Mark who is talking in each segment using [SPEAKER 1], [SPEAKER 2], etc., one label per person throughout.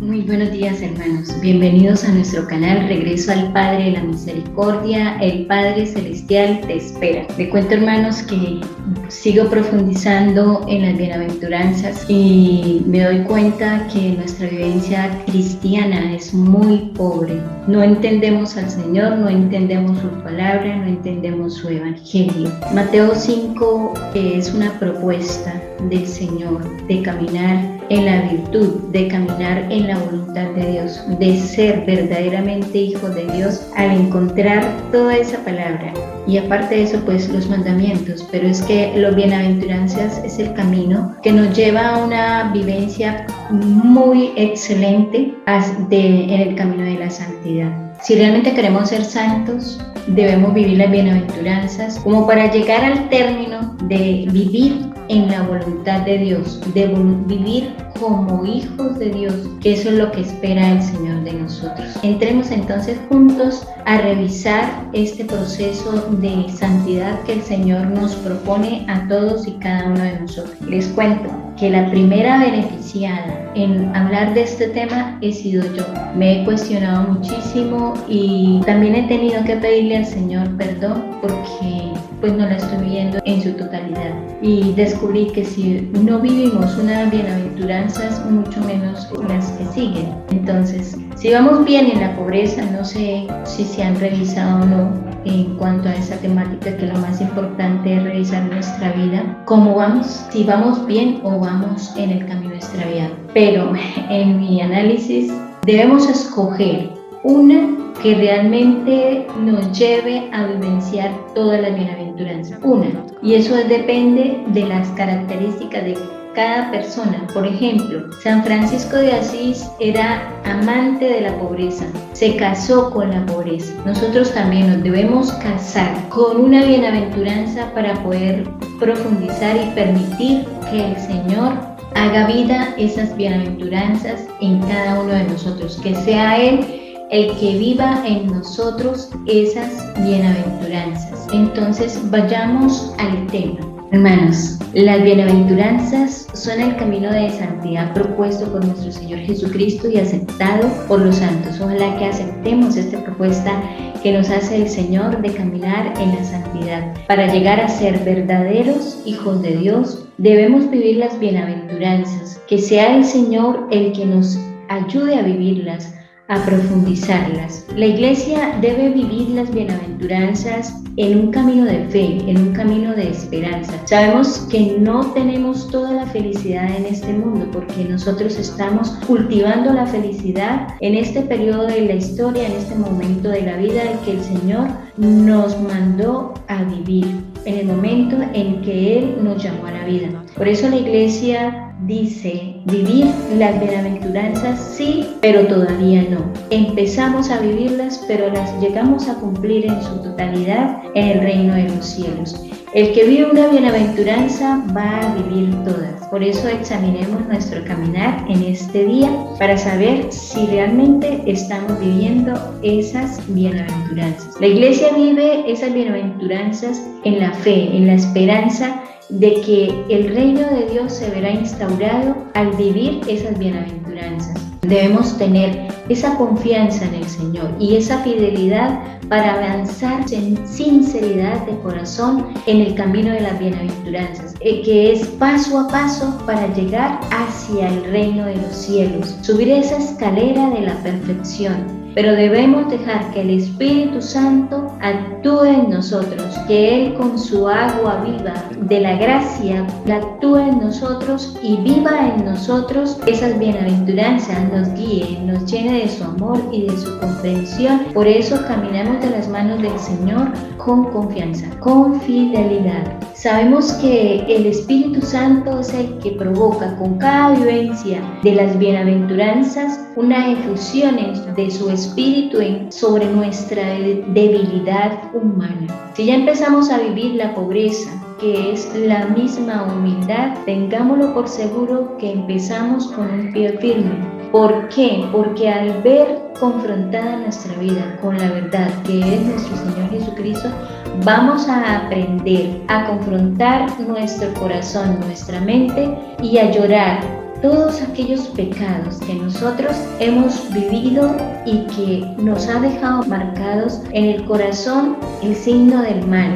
[SPEAKER 1] Muy buenos días, hermanos. Bienvenidos a nuestro canal Regreso al Padre de la Misericordia. El Padre Celestial te espera. Te cuento, hermanos, que sigo profundizando en las bienaventuranzas y me doy cuenta que nuestra vivencia cristiana es muy pobre. No entendemos al Señor, no entendemos su palabra, no entendemos su evangelio. Mateo 5 es una propuesta del Señor de caminar en la virtud, de caminar en la voluntad de Dios, de ser verdaderamente hijos de Dios al encontrar toda esa palabra. Y aparte de eso, pues los mandamientos, pero es que los bienaventuranzas es el camino que nos lleva a una vivencia muy excelente en el camino de la santidad. Si realmente queremos ser santos, debemos vivir las bienaventuranzas como para llegar al término de vivir en la voluntad de Dios, de vivir como hijos de Dios, que eso es lo que espera el Señor de nosotros. Entremos entonces juntos a revisar este proceso de santidad que el Señor nos propone a todos y cada uno de nosotros. Les cuento que la primera beneficiada en hablar de este tema he sido yo. Me he cuestionado muchísimo y también he tenido que pedirle al Señor perdón porque pues no la estoy viviendo en su totalidad. Y descubrí que si no vivimos unas bienaventuranzas, mucho menos las que siguen. Entonces, si vamos bien en la pobreza, no sé si se han revisado o no en cuanto a esa temática, que lo más importante es revisar nuestra vida, cómo vamos, si vamos bien o vamos en el camino extraviado. Pero en mi análisis debemos escoger una que realmente nos lleve a vivenciar todas las bienaventuranzas. Una, y eso depende de las características de cada persona. Por ejemplo, San Francisco de Asís era amante de la pobreza, se casó con la pobreza. Nosotros también nos debemos casar con una bienaventuranza para poder profundizar y permitir que el Señor haga vida esas bienaventuranzas en cada uno de nosotros, que sea Él el que viva en nosotros esas bienaventuranzas. Entonces vayamos al tema. Hermanos, las bienaventuranzas son el camino de santidad propuesto por nuestro Señor Jesucristo y aceptado por los santos. Ojalá que aceptemos esta propuesta que nos hace el Señor de caminar en la santidad. Para llegar a ser verdaderos hijos de Dios, debemos vivir las bienaventuranzas. Que sea el Señor el que nos ayude a vivirlas, a profundizarlas. La Iglesia debe vivir las bienaventuranzas en un camino de fe, en un camino de esperanza. Sabemos que no tenemos toda la felicidad en este mundo porque nosotros estamos cultivando la felicidad en este periodo de la historia, en este momento de la vida en que el Señor nos mandó a vivir, en el momento en que Él nos llamó a la vida. Por eso la Iglesia dice vivir las bienaventuranzas sí, pero todavía no. Empezamos a vivirlas, pero las llegamos a cumplir en su totalidad en el reino de los cielos. El que vive una bienaventuranza va a vivir todas. Por eso examinemos nuestro caminar en este día para saber si realmente estamos viviendo esas bienaventuranzas. La Iglesia vive esas bienaventuranzas en la fe, en la esperanza de que el reino de Dios se verá instaurado al vivir esas bienaventuranzas. Debemos tener esa confianza en el Señor y esa fidelidad para avanzar en sinceridad de corazón en el camino de las bienaventuranzas, que es paso a paso para llegar hacia el reino de los cielos, subir esa escalera de la perfección. Pero debemos dejar que el Espíritu Santo actúe en nosotros, que Él con su agua viva de la gracia actúe en nosotros y viva en nosotros esas bienaventuranzas, nos guíe, nos llene de su amor y de su comprensión. Por eso caminamos de las manos del Señor con confianza, con fidelidad. Sabemos que el Espíritu Santo es el que provoca con cada vivencia de las bienaventuranzas una efusión de su Espíritu sobre nuestra debilidad humana. Si ya empezamos a vivir la pobreza, que es la misma humildad, tengámoslo por seguro que empezamos con un pie firme. ¿Por qué? Porque al ver confrontada nuestra vida con la verdad que es nuestro Señor Jesucristo, vamos a aprender a confrontar nuestro corazón, nuestra mente y a llorar todos aquellos pecados que nosotros hemos vivido y que nos ha dejado marcados en el corazón el signo del mal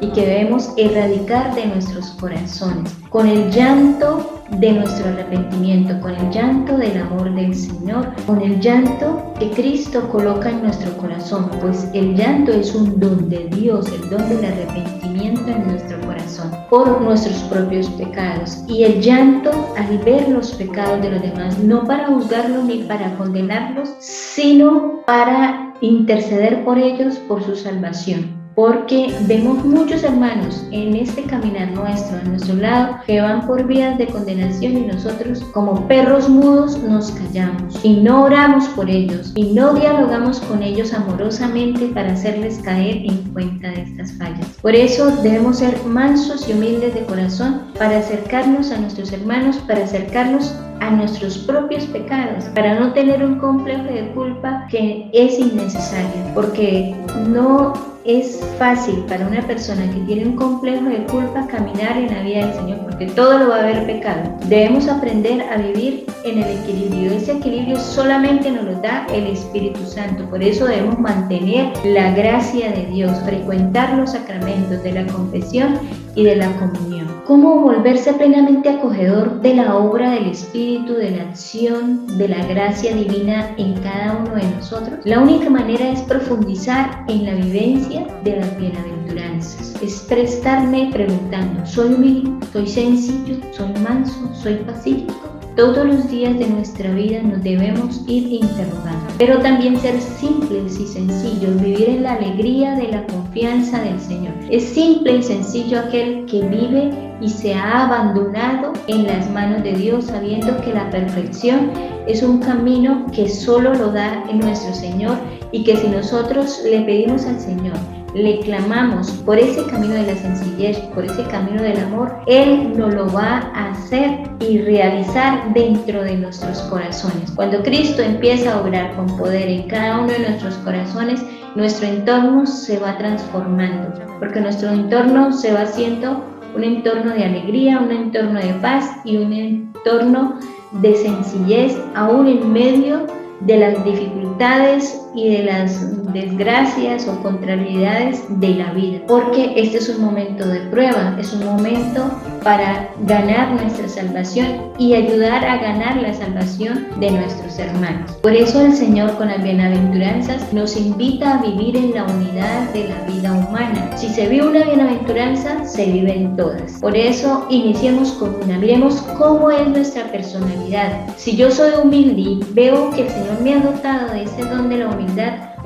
[SPEAKER 1] y que debemos erradicar de nuestros corazones con el llanto de nuestro arrepentimiento, con el llanto del amor del Señor, con el llanto que Cristo coloca en nuestro corazón, pues el llanto es un don de Dios, el don del arrepentimiento en nuestro corazón por nuestros propios pecados, y el llanto al ver los pecados de los demás, no para juzgarlos ni para condenarlos, sino para interceder por ellos, por su salvación. Porque vemos muchos hermanos en este caminar nuestro, a nuestro lado, que van por vías de condenación y nosotros como perros mudos nos callamos y no oramos por ellos y no dialogamos con ellos amorosamente para hacerles caer en cuenta de estas fallas. Por eso debemos ser mansos y humildes de corazón para acercarnos a nuestros hermanos, para acercarnos a nuestros propios pecados, para no tener un complejo de culpa que es innecesario, porque no es fácil para una persona que tiene un complejo de culpa caminar en la vida del Señor, porque todo lo va a ver pecado. Debemos aprender a vivir en el equilibrio. Ese equilibrio solamente nos lo da el Espíritu Santo. Por eso debemos mantener la gracia de Dios, frecuentar los sacramentos de la confesión y de la comunión. ¿Cómo volverse plenamente acogedor de la obra del Espíritu, de la acción, de la gracia divina en cada uno de nosotros? La única manera es profundizar en la vivencia de las bienaventuranzas. Es prestarme preguntando: ¿soy humilde? ¿Soy sencillo? ¿Soy manso? ¿Soy pacífico? Todos los días de nuestra vida nos debemos ir interrogando, pero también ser simples y sencillos, vivir en la alegría de la confianza del Señor. Es simple y sencillo aquel que vive y se ha abandonado en las manos de Dios, sabiendo que la perfección es un camino que solo lo da en nuestro Señor, y que si nosotros le pedimos al Señor, le clamamos por ese camino de la sencillez, por ese camino del amor, Él nos lo va a hacer y realizar dentro de nuestros corazones. Cuando Cristo empieza a obrar con poder en cada uno de nuestros corazones, nuestro entorno se va transformando, porque nuestro entorno se va haciendo un entorno de alegría, un entorno de paz y un entorno de sencillez, aún en medio de las dificultades y de las desgracias o contrariedades de la vida, porque este es un momento de prueba, es un momento para ganar nuestra salvación y ayudar a ganar la salvación de nuestros hermanos. Por eso el Señor, con las bienaventuranzas, nos invita a vivir en la unidad de la vida humana. Si se vive una bienaventuranza, se viven todas. Por eso iniciemos con una. Miremos cómo es nuestra personalidad. Si yo soy humilde y veo que el Señor me ha dotado de ese don de la humildad,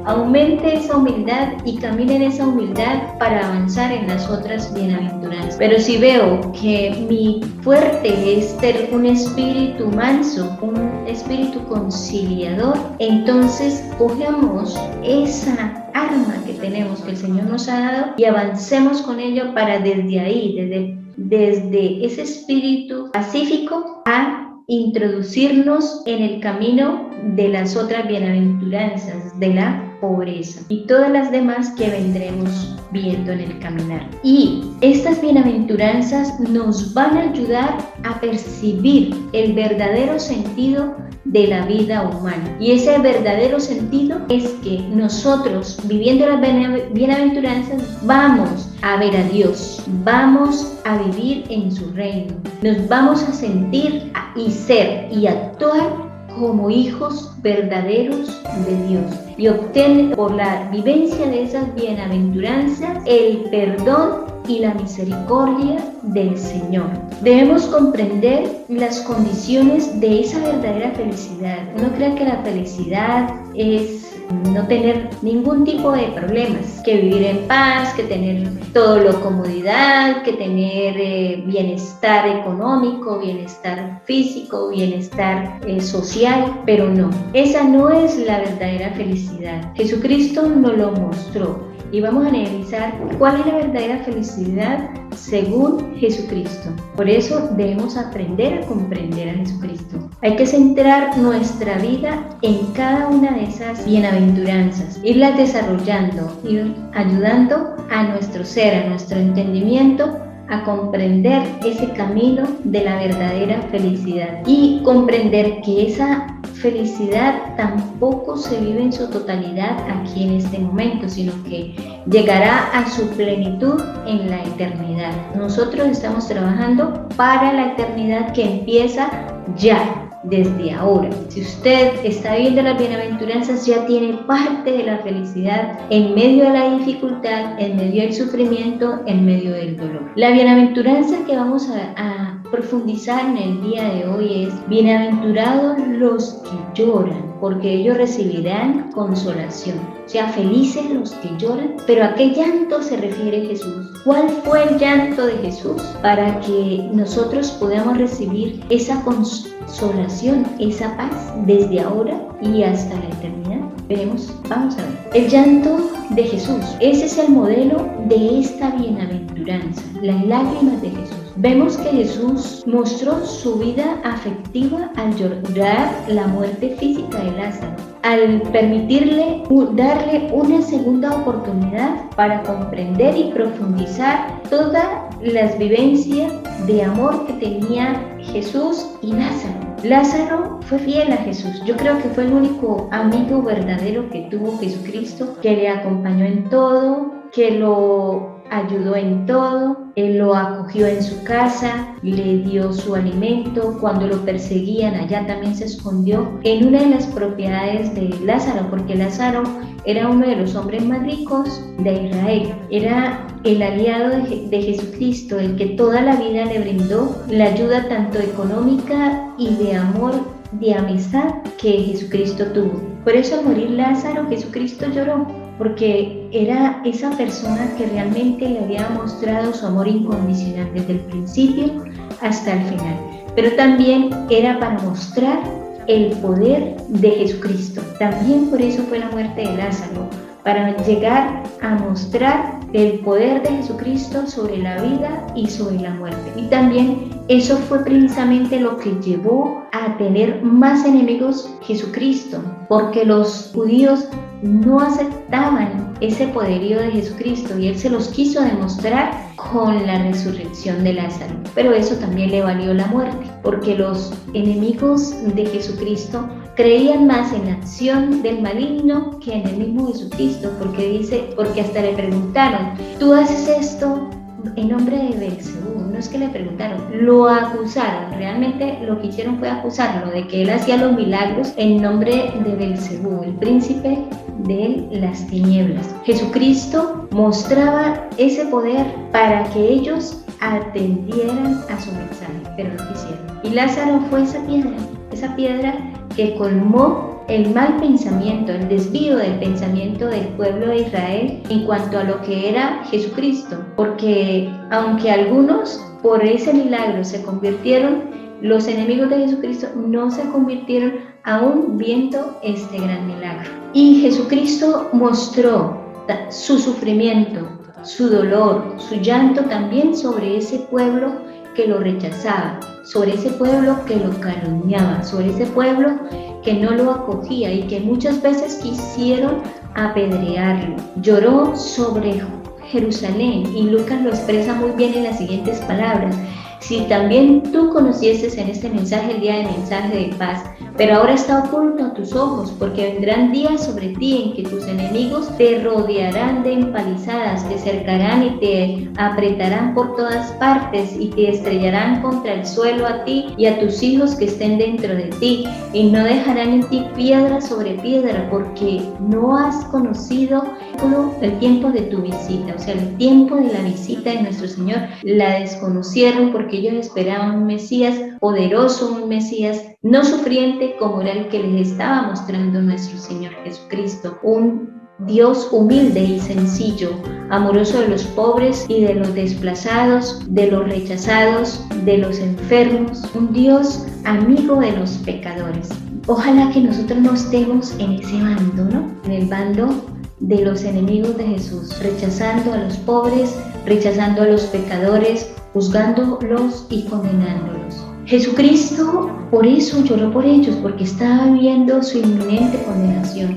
[SPEAKER 1] aumente esa humildad y camine en esa humildad para avanzar en las otras bienaventuranzas. Pero si veo que mi fuerte es ser un espíritu manso, un espíritu conciliador, entonces cogemos esa arma que tenemos, que el Señor nos ha dado, y avancemos con ello para desde ahí, desde ese espíritu pacífico, a introducirnos en el camino de las otras bienaventuranzas, de la pobreza y todas las demás que vendremos viendo en el caminar. Y estas bienaventuranzas nos van a ayudar a percibir el verdadero sentido de la vida humana. Y ese verdadero sentido es que nosotros, viviendo las bienaventuranzas, vamos a ver a Dios, vamos a vivir en su reino, nos vamos a sentir y ser y actuar como hijos verdaderos de Dios, y obtener por la vivencia de esas bienaventuranzas el perdón y la misericordia del Señor. Debemos comprender las condiciones de esa verdadera felicidad. Uno cree que la felicidad es no tener ningún tipo de problemas, que vivir en paz, que tener todo lo comodidad, que tener bienestar económico, bienestar físico, bienestar social, pero no, esa no es la verdadera felicidad. Jesucristo nos lo mostró. Y vamos a analizar cuál es la verdadera felicidad según Jesucristo. Por eso debemos aprender a comprender a Jesucristo. Hay que centrar nuestra vida en cada una de esas bienaventuranzas, irlas desarrollando, ir ayudando a nuestro ser, a nuestro entendimiento, a comprender ese camino de la verdadera felicidad y comprender que esa felicidad tampoco se vive en su totalidad aquí en este momento, sino que llegará a su plenitud en la eternidad. Nosotros estamos trabajando para la eternidad que empieza ya, desde ahora. Si usted está viendo las bienaventuranzas, ya tiene parte de la felicidad en medio de la dificultad, en medio del sufrimiento, en medio del dolor. La bienaventuranza que vamos a profundizar en el día de hoy es: bienaventurados los que lloran, porque ellos recibirán consolación. O sea, felices los que lloran. Pero ¿a qué llanto se refiere Jesús? ¿Cuál fue el llanto de Jesús para que nosotros podamos recibir esa consolación, esa paz desde ahora y hasta la eternidad? Veremos, vamos a ver. El llanto de Jesús, ese es el modelo de esta bienaventuranza, las lágrimas de Jesús. Vemos que Jesús mostró su vida afectiva al llorar la muerte física de Lázaro, al permitirle darle una segunda oportunidad para comprender y profundizar todas las vivencias de amor que tenía Jesús y Lázaro. Lázaro fue fiel a Jesús. Yo creo que fue el único amigo verdadero que tuvo Jesucristo, que le acompañó en todo, que lo ayudó en todo. Él lo acogió en su casa, le dio su alimento. Cuando lo perseguían, allá también se escondió en una de las propiedades de Lázaro, porque Lázaro era uno de los hombres más ricos de Israel. Era el aliado de Jesucristo, el que toda la vida le brindó la ayuda tanto económica y de amor, de amistad que Jesucristo tuvo. Por eso al morir Lázaro, Jesucristo lloró, porque era esa persona que realmente le había mostrado su amor incondicional desde el principio hasta el final. Pero también era para mostrar el poder de Jesucristo. También por eso fue la muerte de Lázaro, para llegar a mostrar el poder de Jesucristo sobre la vida y sobre la muerte. Y también eso fue precisamente lo que llevó a tener más enemigos Jesucristo, porque los judíos no aceptaban ese poderío de Jesucristo y Él se los quiso demostrar con la resurrección de Lázaro. Pero eso también le valió la muerte, porque los enemigos de Jesucristo creían más en la acción del maligno que en el mismo Jesucristo, porque hasta le preguntaron: ¿tú haces esto en nombre de Belcebú? No es que le preguntaron, lo acusaron. Realmente lo que hicieron fue acusarlo de que él hacía los milagros en nombre de Belcebú, el príncipe de las tinieblas. Jesucristo mostraba ese poder para que ellos atendieran a su mensaje, pero no quisieron. Y Lázaro fue esa piedra que colmó el mal pensamiento, el desvío del pensamiento del pueblo de Israel en cuanto a lo que era Jesucristo, porque aunque algunos por ese milagro se convirtieron, los enemigos de Jesucristo no se convirtieron aún viendo este gran milagro. Y Jesucristo mostró su sufrimiento, su dolor, su llanto también sobre ese pueblo que lo rechazaba, sobre ese pueblo que lo calumniaba, sobre ese pueblo que no lo acogía y que muchas veces quisieron apedrearlo. Lloró sobre Jerusalén y Lucas lo expresa muy bien en las siguientes palabras: si también tú conocieses en este mensaje el día del mensaje de paz, pero ahora está oculto a tus ojos, porque vendrán días sobre ti en que tus enemigos te rodearán de empalizadas, te cercarán y te apretarán por todas partes y te estrellarán contra el suelo a ti y a tus hijos que estén dentro de ti, y no dejarán en ti piedra sobre piedra, porque no has conocido el tiempo de tu visita. O sea, el tiempo de la visita de nuestro Señor la desconocieron, porque ellos esperaban un Mesías poderoso, un Mesías no sufriente como era el que les estaba mostrando nuestro Señor Jesucristo, un Dios humilde y sencillo, amoroso de los pobres y de los desplazados, de los rechazados, de los enfermos, un Dios amigo de los pecadores. Ojalá que nosotros no estemos en ese bando, ¿no? En el bando de los enemigos de Jesús, rechazando a los pobres, rechazando a los pecadores, juzgándolos y condenándolos. Jesucristo por eso lloró por ellos, porque estaba viendo su inminente condenación.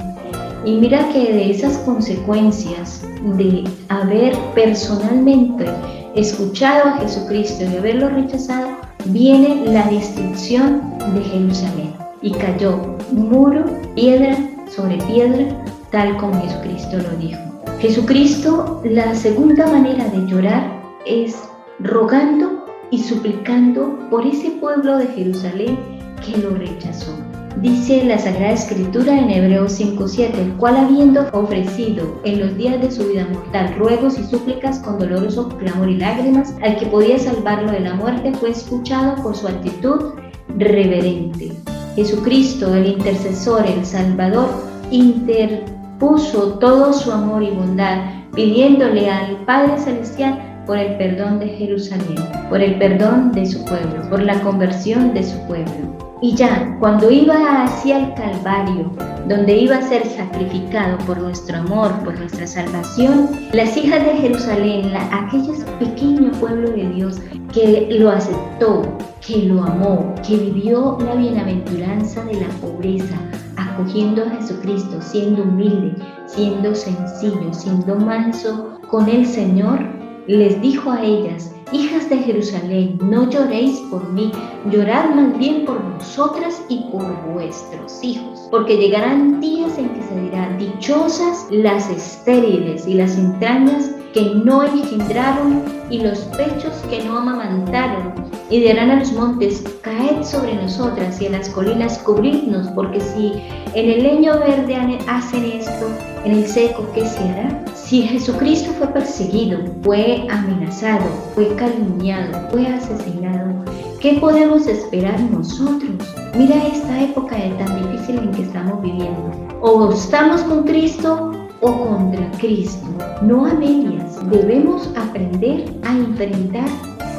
[SPEAKER 1] Y mira que de esas consecuencias de haber personalmente escuchado a Jesucristo y haberlo rechazado, viene la destrucción de Jerusalén. Y cayó muro, piedra sobre piedra, tal como Jesucristo lo dijo. Jesucristo, la segunda manera de llorar es rogando y suplicando por ese pueblo de Jerusalén que lo rechazó. Dice la Sagrada Escritura en Hebreos 5:7, el cual habiendo ofrecido en los días de su vida mortal ruegos y súplicas con doloroso clamor y lágrimas, al que podía salvarlo de la muerte, fue escuchado por su actitud reverente. Jesucristo, el intercesor, el Salvador, interpuso todo su amor y bondad, pidiéndole al Padre Celestial por el perdón de Jerusalén, por el perdón de su pueblo, por la conversión de su pueblo. Y ya, cuando iba hacia el Calvario, donde iba a ser sacrificado por nuestro amor, por nuestra salvación, las hijas de Jerusalén, aquel pequeño pueblo de Dios que lo aceptó, que lo amó, que vivió la bienaventuranza de la pobreza, acogiendo a Jesucristo, siendo humilde, siendo sencillo, siendo manso con el Señor, les dijo a ellas: hijas de Jerusalén, no lloréis por mí, llorad más bien por vosotras y por vuestros hijos, porque llegarán días en que se dirá: dichosas las estériles y las entrañas que no engendraron y los pechos que no amamantaron, y dirán a los montes: caed sobre nosotras, y a las colinas cubridnos, porque si en el leño verde hacen esto, en el seco, ¿qué se hará? Si Jesucristo fue perseguido, fue amenazado, fue calumniado, fue asesinado, ¿qué podemos esperar nosotros? Mira esta época tan difícil en que estamos viviendo. O estamos con Cristo o contra Cristo, no a medias. Debemos aprender a enfrentar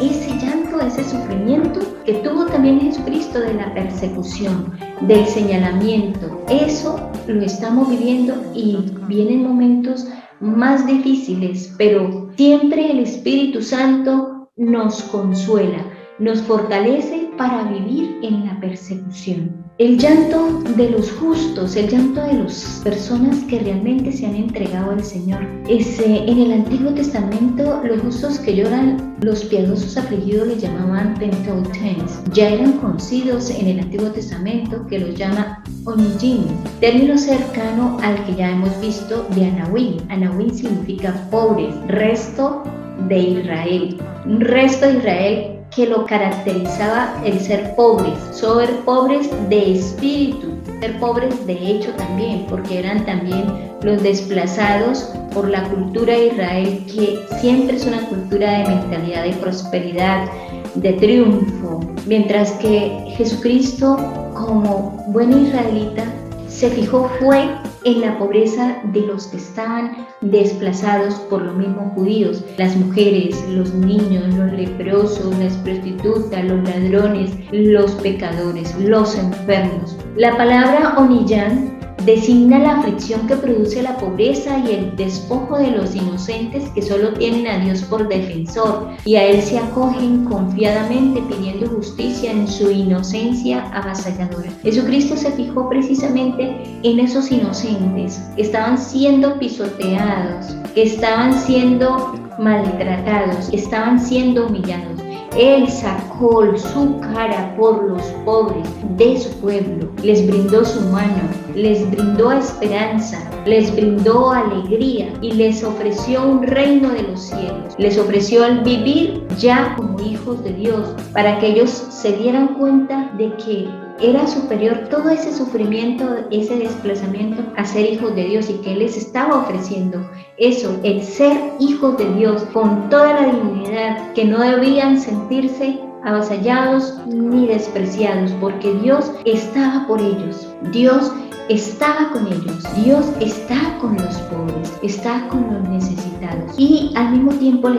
[SPEAKER 1] ese llanto, ese sufrimiento que tuvo también Jesucristo, de la persecución, del señalamiento. Eso lo estamos viviendo y vienen momentos más difíciles, pero siempre el Espíritu Santo nos consuela, nos fortalece para vivir en la persecución. El llanto de los justos, el llanto de las personas que realmente se han entregado al Señor. En el Antiguo Testamento, los justos que lloran, los piadosos afligidos les llamaban penteotens. Ya eran conocidos en el Antiguo Testamento, que los llama onijim, término cercano al que ya hemos visto de Anawim. Anawim significa pobres, resto de Israel. Un resto de Israel que lo caracterizaba el ser pobres, ser pobres de espíritu, ser pobres de hecho también, porque eran también los desplazados por la cultura de Israel, que siempre es una cultura de mentalidad de prosperidad, de triunfo, mientras que Jesucristo, como buen israelita, se fijó fue en la pobreza de los que estaban desplazados por los mismos judíos, las mujeres, los niños, los leprosos, las prostitutas, los ladrones, los pecadores, los enfermos. La palabra oniyán designa la aflicción que produce la pobreza y el despojo de los inocentes que solo tienen a Dios por defensor y a Él se acogen confiadamente pidiendo justicia en su inocencia avasalladora. Jesucristo se fijó precisamente en esos inocentes que estaban siendo pisoteados, que estaban siendo maltratados, que estaban siendo humillados. Él sacó su cara por los pobres de su pueblo, les brindó su mano, les brindó esperanza, les brindó alegría y les ofreció un reino de los cielos. Les ofreció el vivir ya como hijos de Dios, para que ellos se dieran cuenta de que era superior todo ese sufrimiento, ese desplazamiento, a ser hijos de Dios, y que Él les estaba ofreciendo eso, el ser hijos de Dios con toda la dignidad, que no debían sentirse avasallados ni despreciados, porque Dios estaba por ellos, Dios estaba con ellos, Dios está con los pobres, está con los necesitados. Y al mismo tiempo en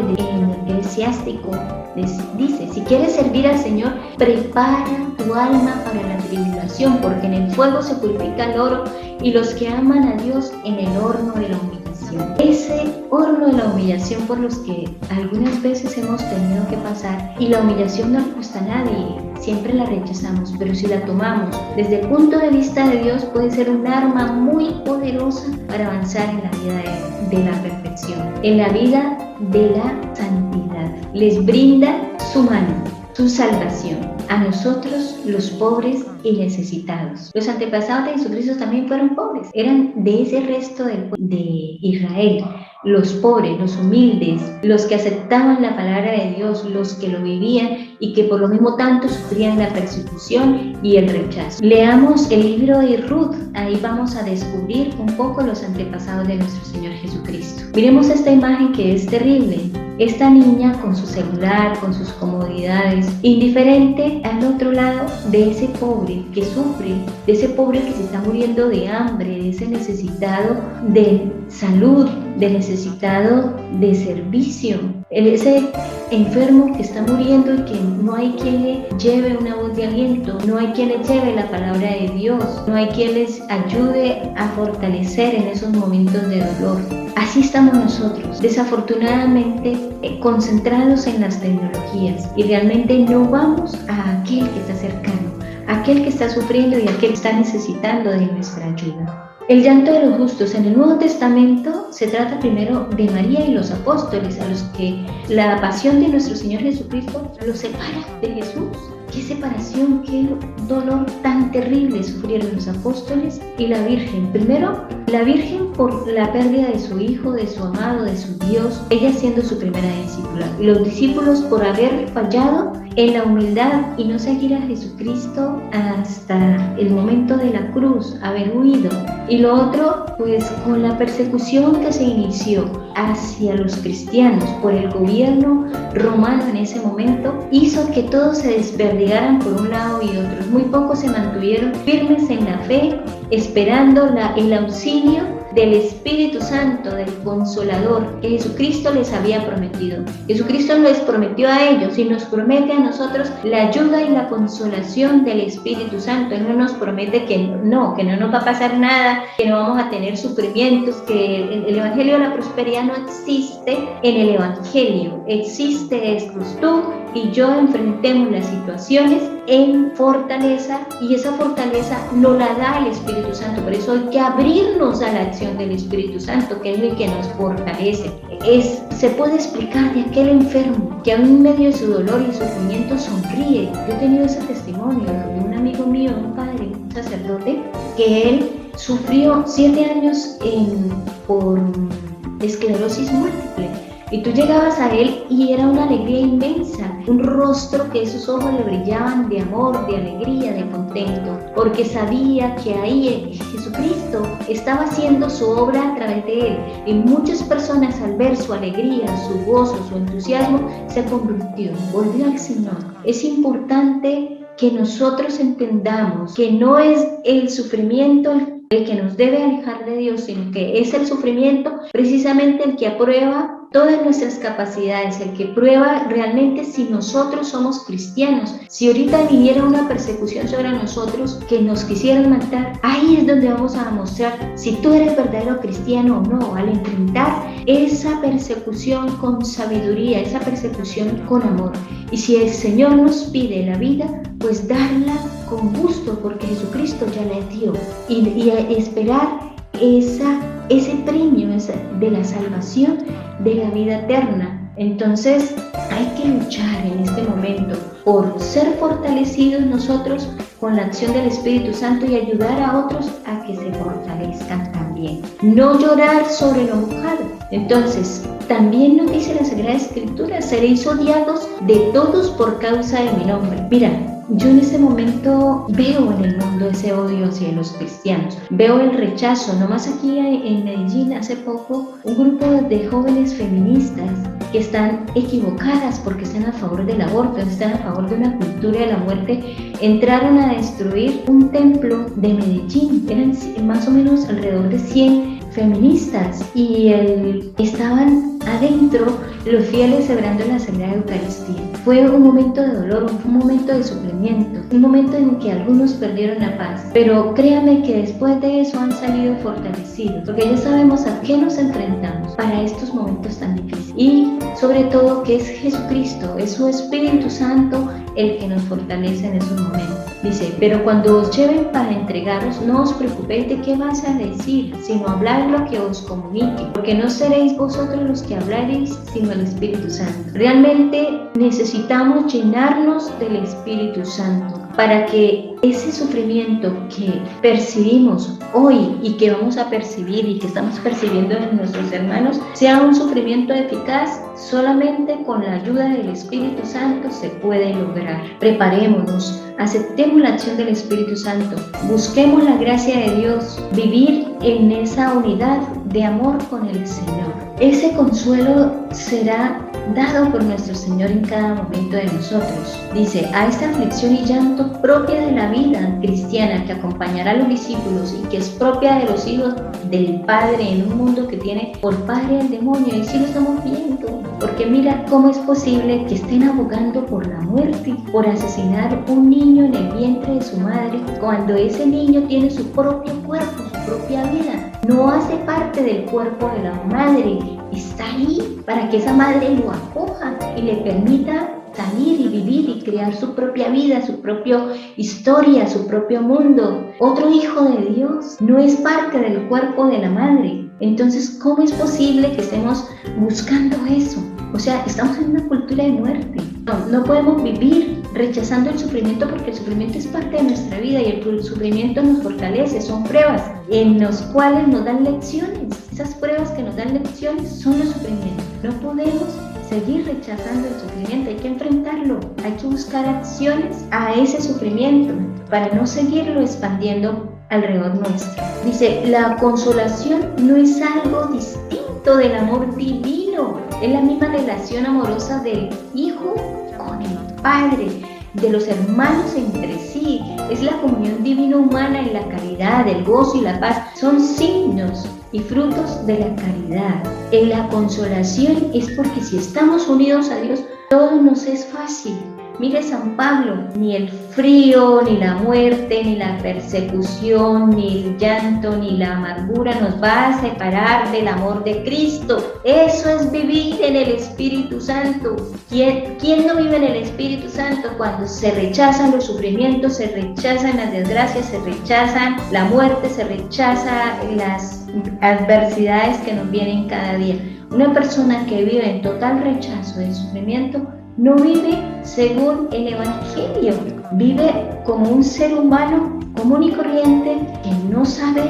[SPEAKER 1] Eclesiástico les dice: si quieres servir al Señor, prepara tu alma para la tribulación, porque en el fuego se purifica el oro, y los que aman a Dios en el horno de la humillación. Ese horno de la humillación por los que algunas veces hemos tenido que pasar, y la humillación no le gusta a nadie, siempre la rechazamos, pero si la tomamos desde el punto de vista de Dios, puede ser un arma muy poderosa para avanzar en la vida de la perfección, en la vida de la santidad. les brinda su mano, su salvación a nosotros los pobres y necesitados. Los antepasados de Jesucristo también fueron pobres, eran de ese resto de Israel, los pobres, los humildes, los que aceptaban la palabra de Dios, los que lo vivían y que por lo mismo tanto sufrían la persecución y el rechazo. Leamos el libro de Ruth, ahí vamos a descubrir un poco los antepasados de nuestro Señor Jesucristo. Miremos esta imagen que es terrible. Esta niña con su celular, con sus comodidades, indiferente al otro lado de ese pobre que sufre, de ese pobre que se está muriendo de hambre, de ese necesitado de salud, de necesitado de servicio, ese enfermo que está muriendo y que no hay quien le lleve una voz de aliento, no hay quien le lleve la palabra de Dios, no hay quien les ayude a fortalecer en esos momentos de dolor. Así estamos nosotros, desafortunadamente concentrados en las tecnologías y realmente no vamos a aquel que está cercano, a aquel que está sufriendo y a aquel que está necesitando de nuestra ayuda. El llanto de los justos en el Nuevo Testamento se trata primero de María y los apóstoles, a los que la pasión de nuestro Señor Jesucristo los separa de Jesús. Qué separación, qué dolor tan terrible sufrieron los apóstoles y la Virgen. Primero, la Virgen por la pérdida de su hijo, de su amado, de su Dios, ella siendo su primera discípula. Y los discípulos por haber fallado en la humildad y no seguir a Jesucristo hasta el momento de la cruz, haber huido. Y lo otro, pues con la persecución que se inició hacia los cristianos por el gobierno romano en ese momento, hizo que todos se desperdigaran por un lado y otro. Muy pocos se mantuvieron firmes en la fe, esperando el auxilio del Espíritu Santo, del Consolador, que Jesucristo les había prometido. Jesucristo les prometió a ellos y nos promete a nosotros la ayuda y la consolación del Espíritu Santo. Él no nos promete que no nos va a pasar nada, que no vamos a tener sufrimientos, que el Evangelio de la prosperidad no existe en el Evangelio. Existe esto. Tú y yo enfrentemos las situaciones en fortaleza y esa fortaleza nos la da el Espíritu Santo. Por eso hay que abrirnos a la acción del Espíritu Santo, que es el que nos fortalece. Se puede explicar de aquel enfermo que aún en medio de su dolor y sufrimiento sonríe. Yo he tenido ese testimonio de un amigo mío, un padre, un sacerdote, que él sufrió 7 años por esclerosis múltiple. Y tú llegabas a él y era una alegría inmensa, un rostro que esos ojos le brillaban de amor, de alegría, de contento, porque sabía que ahí Jesucristo estaba haciendo su obra a través de él. Y muchas personas al ver su alegría, su gozo, su entusiasmo, se convirtió, volvió al Señor. Es importante que nosotros entendamos que no es el sufrimiento el que nos debe alejar de Dios, sino que es el sufrimiento precisamente el que aprueba todas nuestras capacidades, el que prueba realmente si nosotros somos cristianos. Si ahorita viniera una persecución sobre nosotros que nos quisieran matar, ahí es donde vamos a mostrar si tú eres verdadero cristiano o no, al enfrentar esa persecución con sabiduría, esa persecución con amor. Y si el Señor nos pide la vida, pues darla con gusto, porque Jesucristo ya la dio, y esperar ese premio de la salvación, de la vida eterna. Entonces hay que luchar en este momento por ser fortalecidos nosotros con la acción del Espíritu Santo y ayudar a otros a que se fortalezcan también. No llorar sobre lo mojado. Entonces, también nos dice la Sagrada Escritura: seréis odiados de todos por causa de mi nombre. Mira, yo en este momento veo en el mundo ese odio hacia los cristianos, veo el rechazo. Nomás aquí en Medellín hace poco un grupo de jóvenes feministas que están equivocadas porque están a favor del aborto, están a favor de una cultura de la muerte, entraron a destruir un templo de Medellín. Eran más o menos alrededor de 100 feministas y estaban adentro los fieles celebrando la Sagrada Eucaristía. Fue un momento de dolor, fue un momento de sufrimiento, un momento en que algunos perdieron la paz, pero créanme que después de eso han salido fortalecidos, porque ya sabemos a qué nos enfrentamos para estos momentos tan difíciles, y sobre todo que es Jesucristo, es su Espíritu Santo el que nos fortalece en esos momentos. Dice, pero cuando os lleven para entregaros, no os preocupéis de qué vas a decir, sino hablad lo que os comunique, porque no seréis vosotros los que hablaréis, sino el Espíritu Santo. Realmente necesitamos llenarnos del Espíritu Santo para que ese sufrimiento que percibimos hoy y que vamos a percibir y que estamos percibiendo en nuestros hermanos sea un sufrimiento eficaz. Solamente con la ayuda del Espíritu Santo se puede lograr. Preparémonos, aceptemos la acción del Espíritu Santo, busquemos la gracia de Dios, vivir en esa unidad de amor con el Señor. Ese consuelo será dado por nuestro Señor en cada momento de nosotros. Dice, a esta aflicción y llanto propia de la vida cristiana que acompañará a los discípulos y que es propia de los hijos del Padre en un mundo que tiene por padre al demonio. Y sí lo estamos viendo, porque mira cómo es posible que estén abogando por la muerte, por asesinar un niño en el vientre de su madre, cuando ese niño tiene su propio cuerpo, su propia vida. No hace parte del cuerpo de la madre, está ahí para que esa madre lo acoja y le permita salir y vivir y crear su propia vida, su propia historia, su propio mundo. Otro hijo de Dios no es parte del cuerpo de la madre. Entonces, ¿cómo es posible que estemos buscando eso? O sea, estamos en una cultura de muerte. No podemos vivir rechazando el sufrimiento, porque el sufrimiento es parte de nuestra vida y el sufrimiento nos fortalece. Son pruebas en las cuales nos dan lecciones. Esas pruebas que nos dan lecciones son los sufrimientos. No podemos seguir rechazando el sufrimiento, hay que enfrentarlo, hay que buscar acciones a ese sufrimiento para no seguirlo expandiendo alrededor nuestro. Dice, la consolación no es algo distinto del amor divino, es la misma relación amorosa del Hijo con el Padre, de los hermanos entre sí, es la comunión divina humana en la caridad, el gozo y la paz, son signos y frutos de la caridad. En la consolación es porque si estamos unidos a Dios, todo nos es fácil. Mire San Pablo, ni el frío, ni la muerte, ni la persecución, ni el llanto, ni la amargura nos va a separar del amor de Cristo. Eso es vivir en el Espíritu Santo. ¿Quién no vive en el Espíritu Santo? Cuando se rechazan los sufrimientos, se rechazan las desgracias, se rechazan la muerte, se rechazan las adversidades que nos vienen cada día. Una persona que vive en total rechazo del sufrimiento no vive según el Evangelio, vive como un ser humano común y corriente que no sabe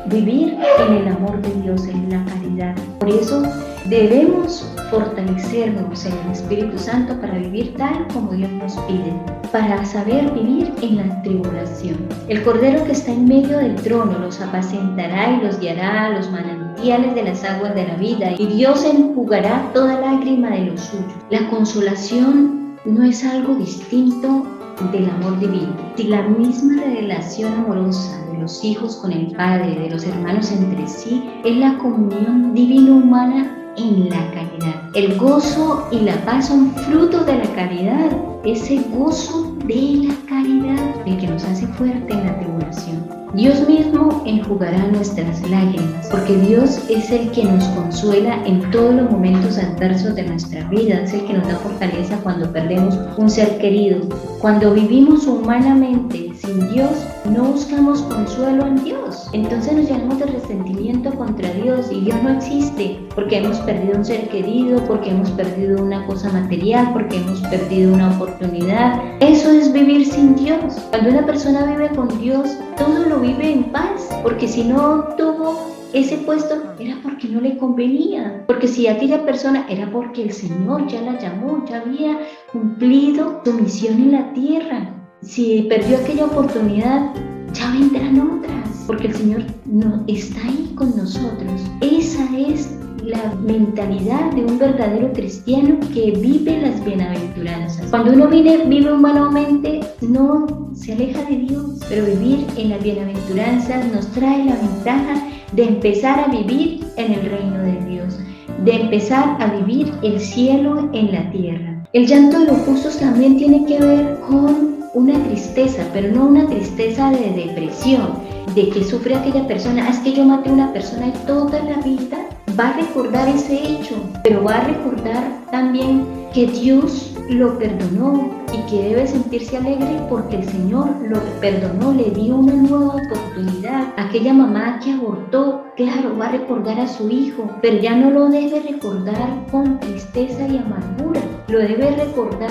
[SPEAKER 1] vivir en el amor de Dios, en la caridad. Por eso debemos fortalecernos en el Espíritu Santo para vivir tal como Dios nos pide, para saber vivir en la tribulación. El Cordero que está en medio del trono los apacentará y los guiará a los manantiales de las aguas de la vida, y Dios enjugará toda lágrima de los suyos. La consolación no es algo distinto del amor divino. Si la misma relación amorosa de los hijos con el Padre, de los hermanos entre sí, es la comunión divino-humana en la caridad. El gozo y la paz son frutos de la caridad, ese gozo de la caridad, el que nos hace fuerte en la tribulación. Dios mismo enjugará nuestras lágrimas, porque Dios es el que nos consuela en todos los momentos adversos de nuestra vida, es el que nos da fortaleza cuando perdemos un ser querido. Cuando vivimos humanamente sin Dios, no buscamos consuelo en Dios. Entonces nos llenamos de resentimiento contra Dios y Dios no existe, porque hemos perdido un ser querido, porque hemos perdido una cosa material, porque hemos perdido una oportunidad. Eso es vivir sin Dios. Cuando una persona vive con Dios, todo lo vive en paz, porque si no tuvo ese puesto era porque no le convenía, porque si aquella persona era porque el Señor ya la llamó, ya había cumplido su misión en la tierra. Si perdió aquella oportunidad, ya vendrán otras, porque el Señor no está ahí con nosotros. Esa es la mentalidad de un verdadero cristiano que vive las bienaventuranzas. Cuando uno vive humanamente, no se aleja de Dios, pero vivir en las bienaventuranzas nos trae la ventaja de empezar a vivir en el reino de Dios, de empezar a vivir el cielo en la tierra. El llanto de los justos también tiene que ver con una tristeza, pero no una tristeza de depresión, de que sufre aquella persona. Es que yo maté a una persona y toda la vida va a recordar ese hecho, pero va a recordar también que Dios lo perdonó, y que debe sentirse alegre porque el Señor lo perdonó, le dio una nueva oportunidad. Aquella mamá que abortó, claro, va a recordar a su hijo, pero ya no lo debe recordar con tristeza y amargura, lo debe recordar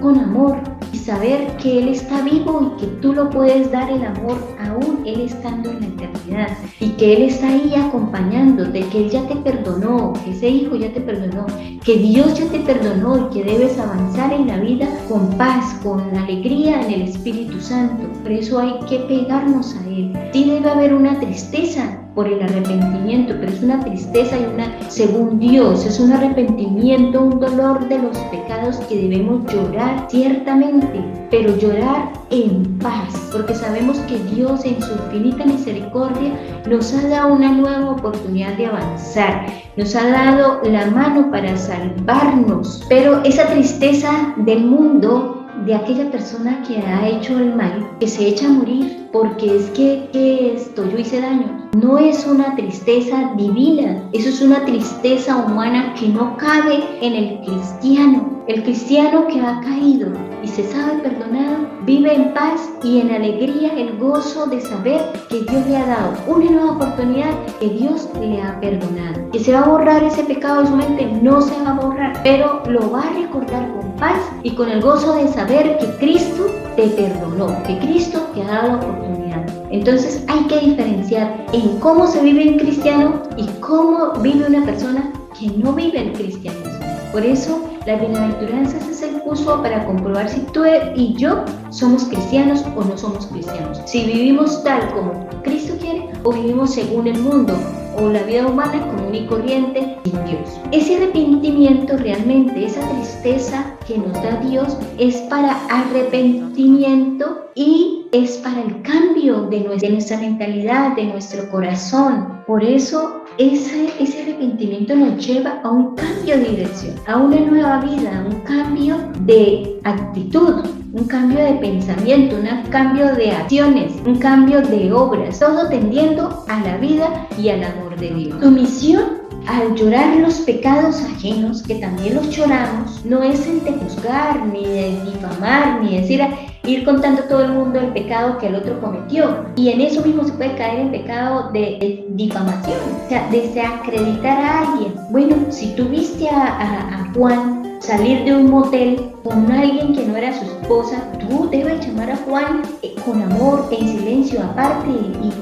[SPEAKER 1] con amor y saber que Él está vivo y que tú lo puedes dar el amor aún Él estando en la eternidad, y que Él está ahí acompañándote, que Él ya te perdonó, que ese hijo ya te perdonó, que Dios ya te perdonó y que debes avanzar en la vida con paz, con alegría en el Espíritu Santo. Por eso hay que pegarnos a Él. Sí debe haber una tristeza por el arrepentimiento, pero es una tristeza y según Dios, es un arrepentimiento, un dolor de los pecados que debemos llorar ciertamente, pero llorar en paz, porque sabemos que Dios en su infinita misericordia nos ha dado una nueva oportunidad de avanzar, nos ha dado la mano para salvarnos, pero esa tristeza del mundo, de aquella persona que ha hecho el mal, que se echa a morir porque es que esto, yo hice daño, no es una tristeza divina, eso es una tristeza humana que no cabe en el cristiano. El cristiano que ha caído y se sabe perdonado, vive en paz y en alegría el gozo de saber que Dios le ha dado una nueva oportunidad, que Dios le ha perdonado. ¿Que se va a borrar ese pecado de su mente? No se va a borrar, pero lo va a recordar con paz y con el gozo de saber que Cristo te perdonó, que Cristo te ha dado la oportunidad. Entonces hay que diferenciar en cómo se vive un cristiano y cómo vive una persona que no vive el cristianismo. Por eso las bienaventuranzas es el curso para comprobar si tú y yo somos cristianos o no somos cristianos, si vivimos tal como Cristo quiere o vivimos según el mundo o la vida humana común y corriente sin Dios. Ese arrepentimiento realmente, esa tristeza que nos da Dios, es para arrepentimiento y es para el cambio de nuestra mentalidad, de nuestro corazón. Por eso ese arrepentimiento nos lleva a un cambio de dirección, a una nueva vida, a un cambio de actitud, un cambio de pensamiento, un cambio de acciones, un cambio de obras, todo tendiendo a la vida y al amor de Dios. Tu misión al llorar los pecados ajenos, que también los lloramos, no es el de juzgar, ni de difamar, ni decir ir contando a todo el mundo el pecado que el otro cometió. Y en eso mismo se puede caer en pecado de difamación, o sea, desacreditar a alguien. Bueno, si tú viste a Juan salir de un motel con alguien que no era su esposa, tú debes llamar a Juan con amor, en silencio, aparte,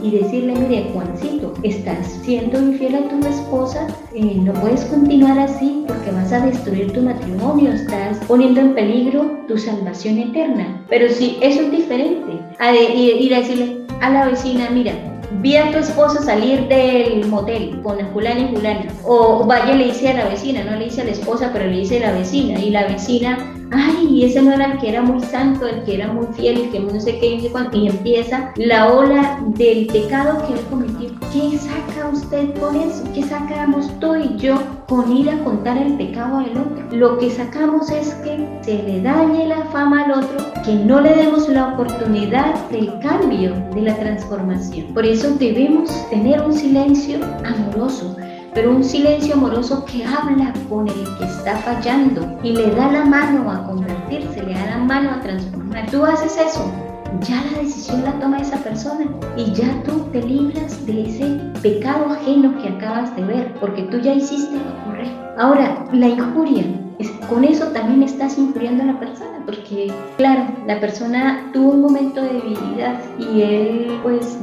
[SPEAKER 1] y decirle: mire, Juancito, estás siendo infiel a tu esposa, no puedes continuar así porque vas a destruir tu matrimonio, estás poniendo en peligro tu salvación eterna. Pero sí, eso es diferente a ir a decirle a la vecina: mira, vi a tu esposo salir del motel con fulana y fulana. O vaya, le dice a la vecina, no le dice a la esposa, pero le dice a la vecina. Y la vecina: ay, ese no era el que era muy santo, el que era muy fiel, el que no sé qué, dice cuánto. Y empieza la ola del pecado que él cometió. ¿Qué saca usted con eso? ¿Qué sacamos tú y yo con ir a contar el pecado del otro? Lo que sacamos es que se le dañe la fama al otro, que no le demos la oportunidad del cambio, de la transformación. Por eso debemos tener un silencio amoroso, pero un silencio amoroso que habla con el que está fallando y le da la mano a convertirse, le da la mano a transformar. Tú haces eso, ya la decisión la toma esa persona y ya tú te libras de ese pecado ajeno que acabas de ver, porque tú ya hiciste lo correcto. Ahora, la injuria, con eso también estás injuriando a la persona, porque claro, la persona tuvo un momento de debilidad y él pues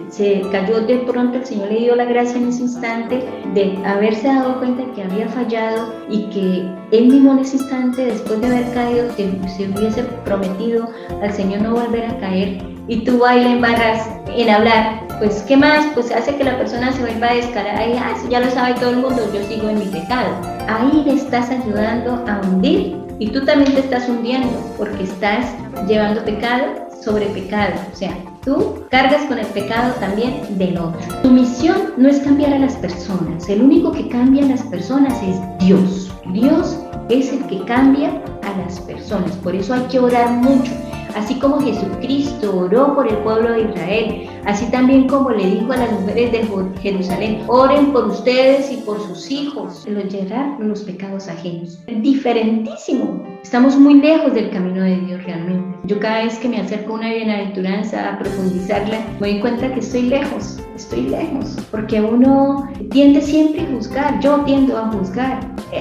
[SPEAKER 1] se cayó de pronto. El Señor le dio la gracia en ese instante de haberse dado cuenta que había fallado y que él mismo en ese instante, después de haber caído, se hubiese prometido al Señor no volver a caer, y tú vas y le embarras en hablar. Pues ¿qué más? Pues hace que la persona se vuelva a descarar. Ay, si ya lo sabe todo el mundo, yo sigo en mi pecado. Ahí le estás ayudando a hundir y tú también te estás hundiendo, porque estás llevando pecado sobre pecado. O sea, tú cargas con el pecado también del otro. Tu misión no es cambiar a las personas. El único que cambia a las personas es Dios. Dios es el que cambia a las personas. Por eso hay que orar mucho. así como Jesucristo oró por el pueblo de Israel, así también como le dijo a las mujeres de Jerusalén, oren por ustedes y por sus hijos, los llevar los pecados ajenos. Diferentísimo. Estamos muy lejos del camino de Dios realmente. Yo cada vez que me acerco a una bienaventuranza, a profundizarla, me doy cuenta que estoy lejos, porque uno tiende siempre a juzgar, yo tiendo a juzgar,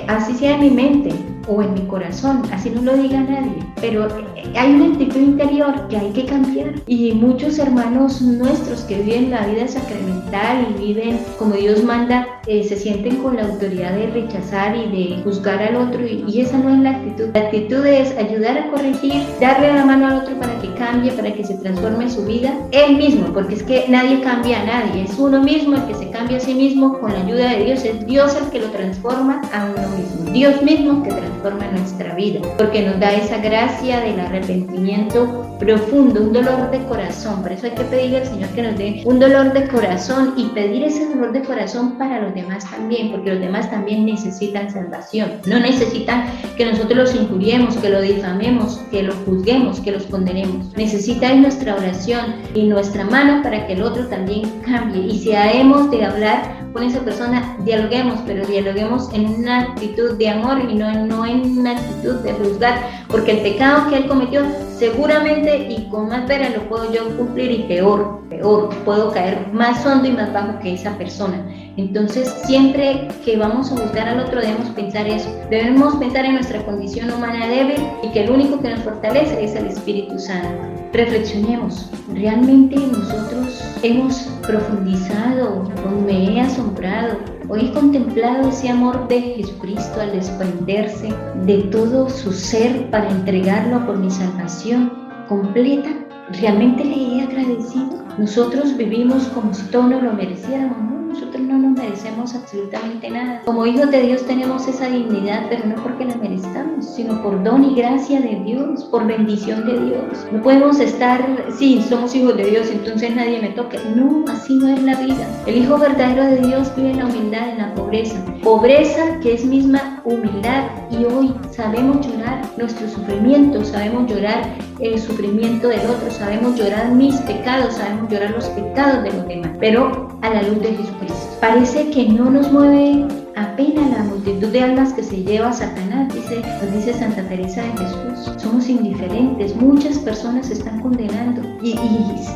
[SPEAKER 1] así sea en mi mente o en mi corazón, así no lo diga nadie, pero hay una actitud interior que hay que cambiar, y muchos hermanos nuestros que viven la vida sacramental y viven como Dios manda, se sienten con la autoridad de rechazar y de juzgar al otro, y esa no es la actitud. La actitud es ayudar a corregir, darle la mano al otro para que cambie, para que se transforme su vida él mismo, porque es que nadie cambia a nadie, es uno mismo el que se cambia a sí mismo con la ayuda de Dios, es Dios el que lo transforma a uno mismo, Dios mismo que transforma nuestra vida, porque nos da esa gracia del arrepentimiento profundo, un dolor de corazón. Por eso hay que pedirle al Señor que nos dé un dolor de corazón, y pedir ese dolor de corazón para los demás también, porque los demás también necesitan salvación, no necesitan que nosotros los injuriemos, que lo difamemos, que los juzguemos, que los condenemos. Necesitan nuestra oración y nuestra mano para que el otro también cambie, y si hemos de hablar con esa persona, dialoguemos, pero dialoguemos en una actitud de amor y no en una actitud de juzgar, porque el pecado que él cometió seguramente y con más veras lo puedo yo cumplir, y peor, puedo caer más hondo y más bajo que esa persona. Entonces, siempre que vamos a juzgar al otro debemos pensar eso, debemos pensar en nuestra condición humana débil, y que el único que nos fortalece es el Espíritu Santo. Reflexionemos, ¿realmente nosotros hemos profundizado o me he asombrado o he contemplado ese amor de Jesucristo al desprenderse de todo su ser para entregarlo por mi salvación completa? ¿Realmente le he agradecido? Nosotros vivimos como si todo nos lo mereciéramos, ¿no? Nosotros no nos merecemos absolutamente nada. Como hijos de Dios tenemos esa dignidad, pero no porque la merezcamos, sino por don y gracia de Dios, por bendición de Dios. No podemos estar, sí, somos hijos de Dios, entonces nadie me toque. No, así no es la vida. El hijo verdadero de Dios vive en la humildad, en la pobreza que es misma humildad, y hoy sabemos llorar nuestro sufrimiento, sabemos llorar el sufrimiento del otro, sabemos llorar mis pecados, sabemos llorar los pecados de los demás, pero a la luz de Jesucristo. Parece que no nos mueve apenas la multitud de almas que se lleva Satanás, nos dice Santa Teresa de Jesús. Somos indiferentes, muchas personas se están condenando, y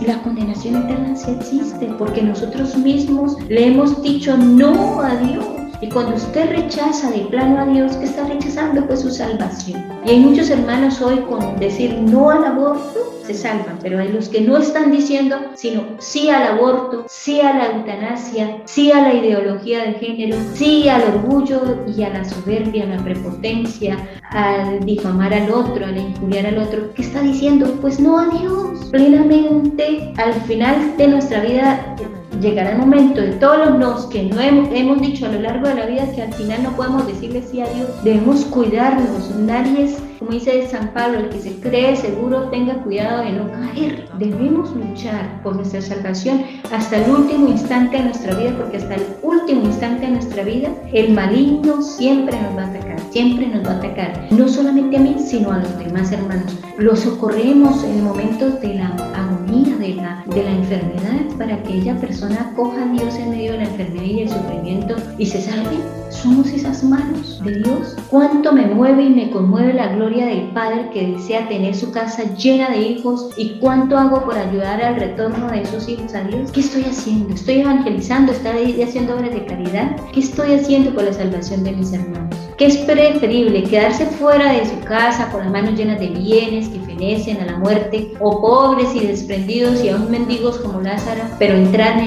[SPEAKER 1] la condenación eterna sí existe, porque nosotros mismos le hemos dicho no a Dios. Y cuando usted rechaza de plano a Dios, ¿qué está rechazando? Pues su salvación. Y hay muchos hermanos hoy con decir no al aborto se salvan, pero hay los que no están diciendo sino sí al aborto, sí a la eutanasia, sí a la ideología de género, sí al orgullo y a la soberbia, a la prepotencia, al difamar al otro, al injuriar al otro. ¿Qué está diciendo? Pues no a Dios. Plenamente, al final de nuestra vida llegará el momento de todos los nos que no hemos dicho a lo largo de la vida, que al final no podemos decirle sí a Dios. Debemos cuidarnos. Nadie es, como dice San Pablo, el que se cree seguro tenga cuidado de no caer. Debemos luchar por nuestra salvación hasta el último instante de nuestra vida, porque hasta el último instante de nuestra vida el maligno siempre nos va a atacar, siempre nos va a atacar, no solamente a mí, sino a los demás hermanos. Los socorremos en momentos de la agonía, de la enfermedad, para que ella persona acoja a Dios en medio de la enfermedad y el sufrimiento y se salve. Somos esas manos de Dios. Cuánto me mueve y me conmueve la gloria del Padre que desea tener su casa llena de hijos, y cuánto hago por ayudar al retorno de esos hijos a Dios. ¿Qué estoy haciendo? ¿Estoy evangelizando? ¿Estoy haciendo obras de caridad? ¿Qué estoy haciendo por la salvación de mis hermanos? ¿Qué es preferible? ¿Quedarse fuera de su casa con las manos llenas de bienes que fenecen a la muerte, o pobres y desprendidos y aún mendigos como Lázaro, pero entrar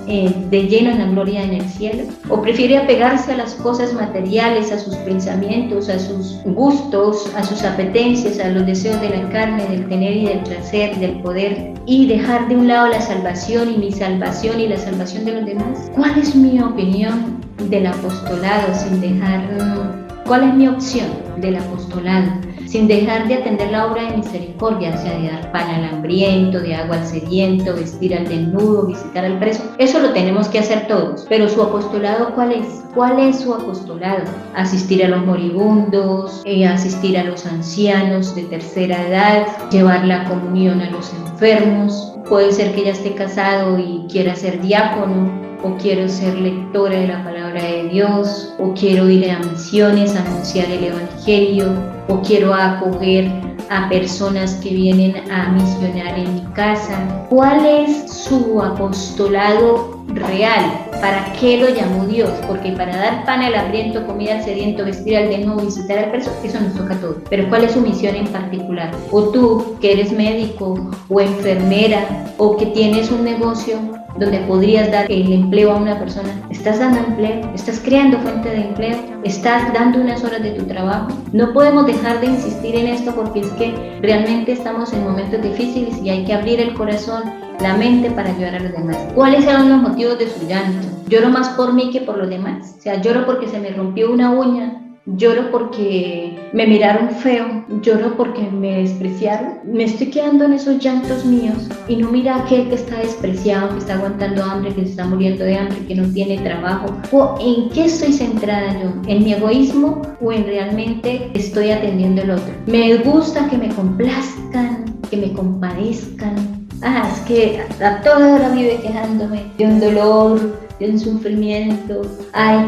[SPEAKER 1] de lleno en la gloria en el cielo? ¿O prefiere apegarse a las cosas materiales, a sus pensamientos, a sus gustos, a sus apetencias, a los deseos de la carne, del tener y del placer, del poder, y dejar de un lado la salvación y mi salvación y la salvación de los demás? ¿Cuál es mi opinión del apostolado? ¿Cuál es mi opción del apostolado? sin dejar de atender la obra de misericordia, o sea, de dar pan al hambriento, de agua al sediento, vestir al desnudo, visitar al preso. Eso lo tenemos que hacer todos, pero su apostolado, ¿cuál es? ¿Cuál es su apostolado? Asistir a los moribundos, asistir a los ancianos de tercera edad, llevar la comunión a los enfermos. Puede ser que ya esté casado y quiera ser diácono, o quiero ser lectora de la palabra de Dios, o quiero ir a misiones a anunciar el evangelio, o quiero acoger a personas que vienen a misionar en mi casa. ¿Cuál es su apostolado real? ¿Para qué lo llamó Dios? Porque para dar pan al hambriento, comida al sediento, vestir al desnudo, visitar al preso, eso nos toca a todos. Pero ¿cuál es su misión en particular? O tú, que eres médico o enfermera, o que tienes un negocio donde podrías dar el empleo a una persona, ¿estás dando empleo? ¿Estás creando fuente de empleo? ¿Estás dando unas horas de tu trabajo? No podemos dejar de insistir en esto, porque es que realmente estamos en momentos difíciles y hay que abrir el corazón, la mente, para ayudar a los demás. ¿Cuáles eran los motivos de su llanto? ¿Lloro más por mí que por los demás? O sea, lloro porque se me rompió una uña, lloro porque me miraron feo, lloro porque me despreciaron. Me estoy quedando en esos llantos míos y no mira a aquel que está despreciado, que está aguantando hambre, que se está muriendo de hambre, que no tiene trabajo. ¿O en qué estoy centrada yo? ¿En mi egoísmo o en realmente estoy atendiendo al otro? Me gusta que me complazcan, que me compadezcan. Es que a toda hora vive quejándome de un dolor, de un sufrimiento,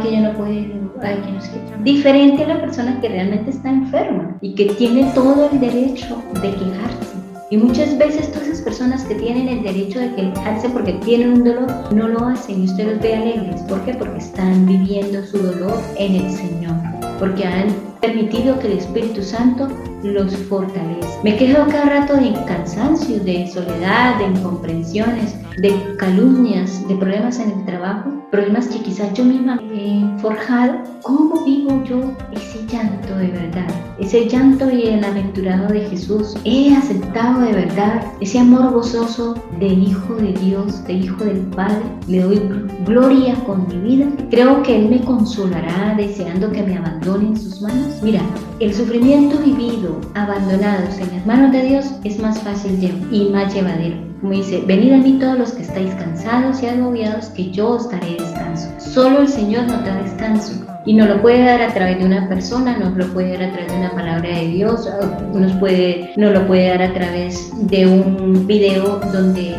[SPEAKER 1] que yo no puedo, que no sé. Diferente a la persona que realmente está enferma y que tiene todo el derecho de quejarse. Y muchas veces todas esas personas que tienen el derecho de quejarse porque tienen un dolor, no lo hacen y usted los ve alegres. ¿Por qué? Porque están viviendo su dolor en el Señor, porque han permitido que el Espíritu Santo los fortalezca. Me quejo cada rato de cansancio, de soledad, de incomprensiones, de calumnias, de problemas en el trabajo, problemas que quizás yo misma he forjado. ¿Cómo vivo yo ese llanto de verdad? Ese llanto bienaventurado de Jesús. He aceptado de verdad ese amor gozoso de Hijo de Dios, de Hijo del Padre. Le doy gloria con mi vida. Creo que Él me consolará deseando que me abandone en sus manos. Mira, el sufrimiento vivido, abandonados en las manos de Dios, es más fácil y más llevadero. Como dice, venid a mí todos los que estáis cansados y agobiados, que yo os daré descanso. Solo el Señor nos da descanso. Y nos lo puede dar a través de una persona, nos lo puede dar a través de una palabra de Dios, nos lo puede dar a través de un video donde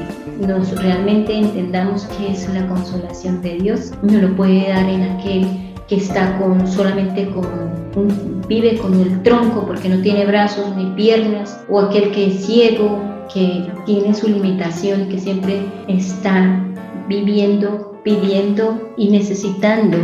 [SPEAKER 1] nos realmente entendamos qué es la consolación de Dios. Nos lo puede dar en aquel que está vive con el tronco porque no tiene brazos ni piernas, o aquel que es ciego, que tiene su limitación, que siempre está viviendo, pidiendo y necesitando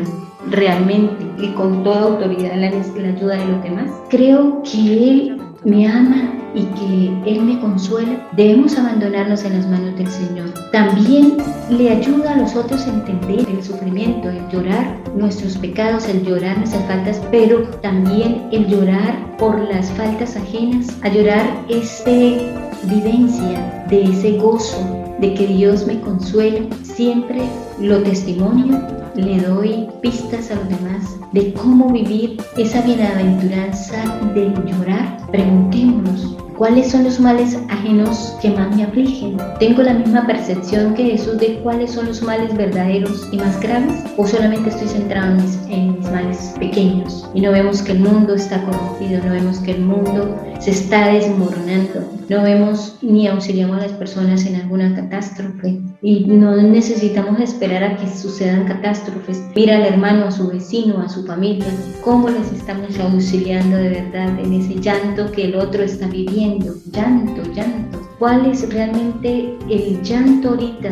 [SPEAKER 1] realmente y con toda autoridad la ayuda de los demás. Creo que Él me ama y que Él me consuela. Debemos abandonarnos en las manos del Señor. También le ayuda a los otros a entender el sufrimiento, el llorar nuestros pecados, el llorar nuestras faltas, pero también el llorar por las faltas ajenas, a llorar esa vivencia de ese gozo de que Dios me consuela. Siempre lo testimonio, le doy pistas a los demás de cómo vivir esa bienaventuranza de llorar. Preguntémonos, ¿cuáles son los males ajenos que más me afligen? ¿Tengo la misma percepción que Jesús de cuáles son los males verdaderos y más graves? ¿O solamente estoy centrado en mis males pequeños? Y no vemos que el mundo está corrompido, no vemos que el mundo se está desmoronando, no vemos ni auxiliamos a las personas en alguna catástrofe. Y no necesitamos esperar a que sucedan catástrofes. Mira al hermano, a su vecino, a su familia, cómo les estamos auxiliando de verdad en ese llanto que el otro está viviendo. Llanto. ¿Cuál es realmente el llanto ahorita?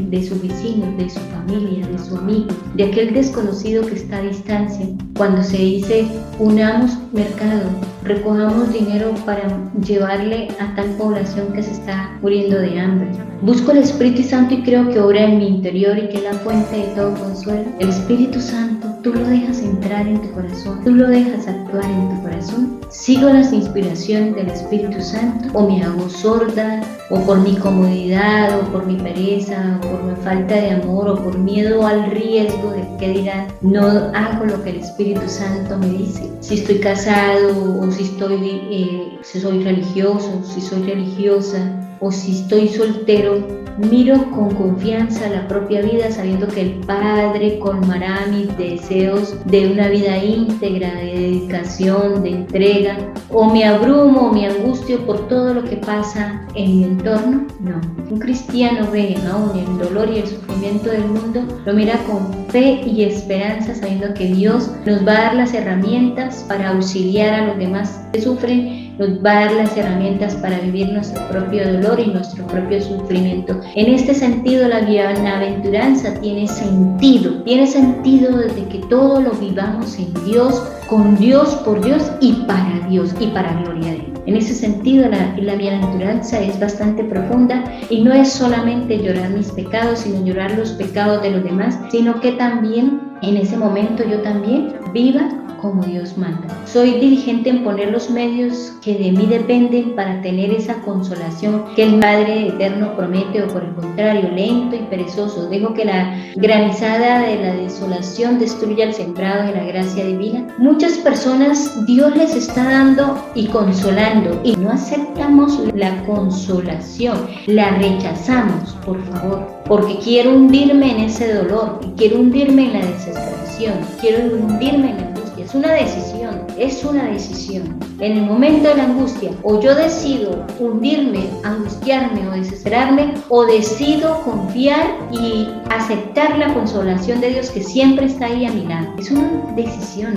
[SPEAKER 1] De su vecino, de su familia, de su amigo, de aquel desconocido que está a distancia. Cuando se dice, unamos mercado, recojamos dinero para llevarle a tal población que se está muriendo de hambre. Busco el Espíritu Santo y creo que obra en mi interior y que es la fuente de todo consuelo. El Espíritu Santo tú lo dejas entrar en tu corazón, tú lo dejas actuar en tu corazón. ¿Sigo las inspiraciones del Espíritu Santo o me hago sorda, o por mi comodidad, o por mi pereza, o por mi falta de amor, o por miedo al riesgo de qué dirán, no hago lo que el Espíritu Santo me dice? Si estoy casado, o si soy religioso, si soy religiosa, o si estoy soltero, miro con confianza la propia vida, sabiendo que el Padre colmará mis deseos de una vida íntegra, de dedicación, de entrega. ¿O me abrumo o me angustio por todo lo que pasa en mi entorno? No. Un cristiano ve aún el dolor y el sufrimiento del mundo, lo mira con fe y esperanza, sabiendo que Dios nos va a dar las herramientas para auxiliar a los demás que sufren, nos va a dar las herramientas para vivir nuestro propio dolor y nuestro propio sufrimiento. En este sentido, la bienaventuranza tiene sentido desde que todo lo vivamos en Dios, con Dios, por Dios y para Dios y para gloria de Él. En ese sentido, la bienaventuranza es bastante profunda y no es solamente llorar mis pecados, sino llorar los pecados de los demás, sino que también en ese momento yo también viva como Dios manda. Soy diligente en poner los medios que de mí dependen para tener esa consolación que el Padre Eterno promete, o por el contrario, lento y perezoso, dejo que la granizada de la desolación destruya el sembrado de la gracia divina. Muchas personas Dios les está dando y consolando, y no aceptamos la consolación, la rechazamos, por favor, porque quiero hundirme en ese dolor, y quiero hundirme en la desesperación, quiero hundirme en la angustia. Es una decisión. En el momento de la angustia, o yo decido hundirme, angustiarme o desesperarme, o decido confiar y aceptar la consolación de Dios que siempre está ahí a mi lado. Es una decisión,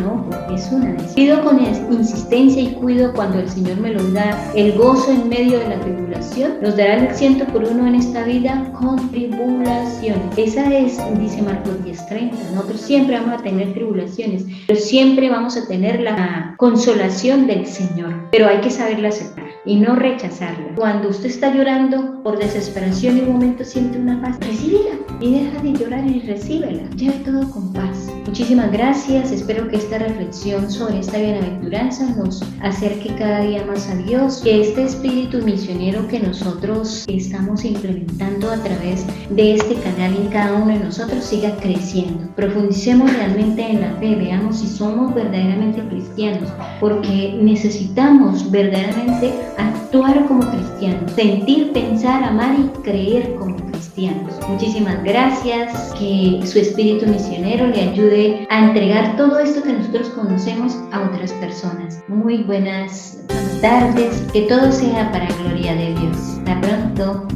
[SPEAKER 1] es una decisión. Pido con insistencia y cuido cuando el Señor me lo da, el gozo en medio de la tribulación. Nos dará el 100% en esta vida con tribulaciones. Esa es, dice Marcos 10:30. Nosotros siempre vamos a tener tribulaciones, pero siempre vamos a tener la consolación del Señor, pero hay que saberla aceptar y no rechazarla. Cuando usted está llorando por desesperación y un momento siente una paz, recíbela y deja de llorar y recíbela. Lleve todo con paz. Muchísimas gracias. Espero que esta reflexión sobre esta bienaventuranza nos acerque cada día más a Dios, que este espíritu misionero que nosotros estamos implementando a través de este canal en cada uno de nosotros siga creciendo. Profundicemos realmente en la fe, veamos si somos verdaderamente cristianos, porque necesitamos verdaderamente actuar como cristianos, sentir, pensar, amar y creer como cristianos. Muchísimas gracias. Que su espíritu misionero le ayude a entregar todo esto que nosotros conocemos a otras personas. Muy buenas tardes. Que todo sea para gloria de Dios. Hasta pronto.